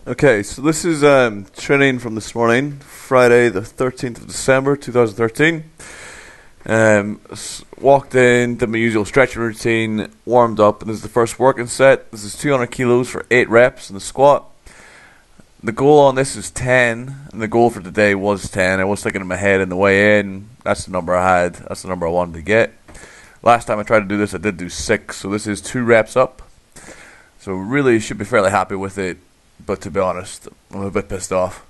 Okay, so this is training from this morning, Friday the 13th of December 2013. Walked in, did my usual stretching routine, warmed up, and this is the first working set. This is 200 kilos for 8 reps in the squat. The goal on this is 10, and the goal for today was 10. I was thinking in my head in the way in, that's the number I had, that's the number I wanted to get. Last time I tried to do this, I did do 6, so this is 2 reps up. So really should be fairly happy with it. But to be honest, I'm a bit pissed off.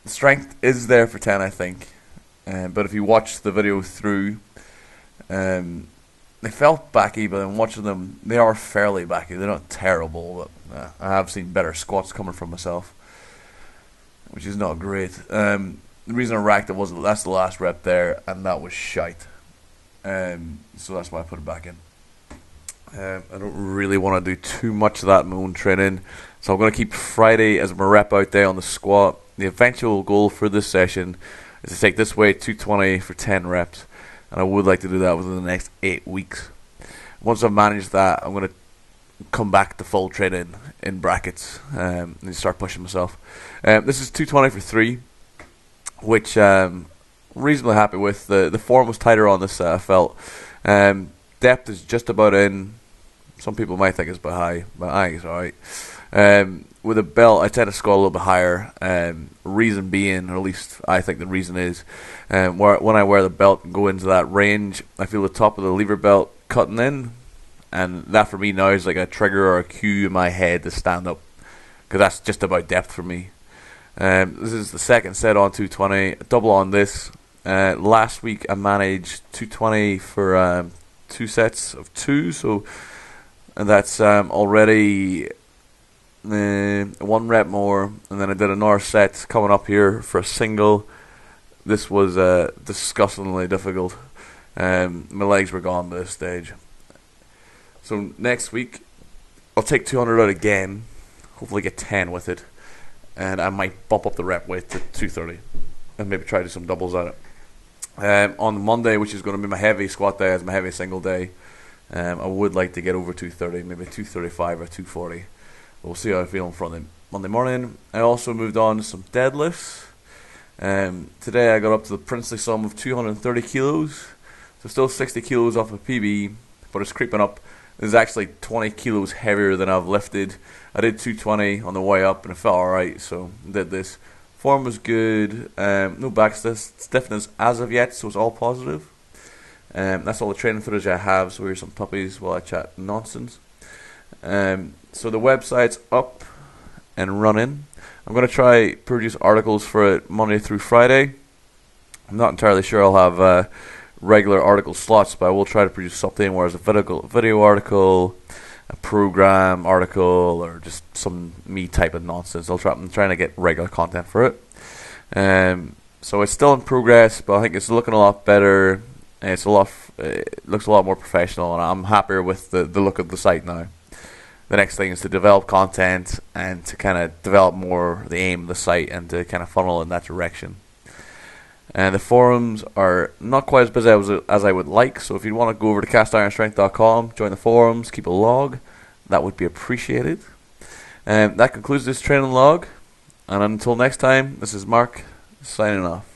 Strength is there for 10, I think. But if you watch the video through, they felt backy, but I'm watching them, they are fairly backy. They're not terrible, but I have seen better squats coming from myself, which is not great. The reason I racked it was that's the last rep there, and that was shite. So that's why I put it back in. I don't really want to do too much of that in my own training, so I'm going to keep Friday as my rep out day on the squat. The eventual goal for this session is to take this weight 220 for 10 reps, and I would like to do that within the next 8 weeks. Once I've managed that, I'm going to come back to full training in brackets and start pushing myself. This is 220 for 3, which I'm reasonably happy with. The form was tighter on this, I felt. Depth is just about in. Some people might think it's a bit high, but I think it's alright. With a belt, I tend to score a little bit higher. Reason being, or at least I think the reason is, when I wear the belt and go into that range, I feel the top of the lever belt cutting in, and that for me now is like a trigger or a cue in my head to stand up, because that's just about depth for me. This is the second set on 220, double on this. Last week I managed 220 for 2 sets of 2, so and that's already 1 rep more, and then I did another set coming up here for a single. This was disgustingly difficult. My legs were gone by this stage. So next week I'll take 200 out again, hopefully get 10 with it, and I might bump up the rep weight to 230 and maybe try to do some doubles at it. On Monday, which is going to be my heavy squat day, as my heavy single day, I would like to get over 230, maybe 235 or 240. We'll see how I feel on Monday morning. I also moved on to some deadlifts. Today I got up to the princely sum of 230 kilos. So still 60 kilos off of PB, but it's creeping up. This is actually 20 kilos heavier than I've lifted. I did 220 on the way up and it felt alright, so did this. Form was good, no back stiffness as of yet, so it's all positive. That's all the training footage I have, so here's some puppies while I chat nonsense. So the website's up and running. I'm going to try produce articles for it Monday through Friday. I'm not entirely sure I'll have regular article slots, but I will try to produce something where it's a video article, a program article, or just some me type of nonsense. I'm trying to get regular content for it. So it's still in progress, but I think it's looking a lot better. It looks a lot more professional, and I'm happier with the look of the site now. The next thing is to develop content and to kind of develop more the aim of the site and to kind of funnel in that direction. And the forums are not quite as busy as I would like, so if you want to go over to castironstrength.com, join the forums, keep a log, that would be appreciated. And that concludes this training log, and until next time, this is Mark signing off.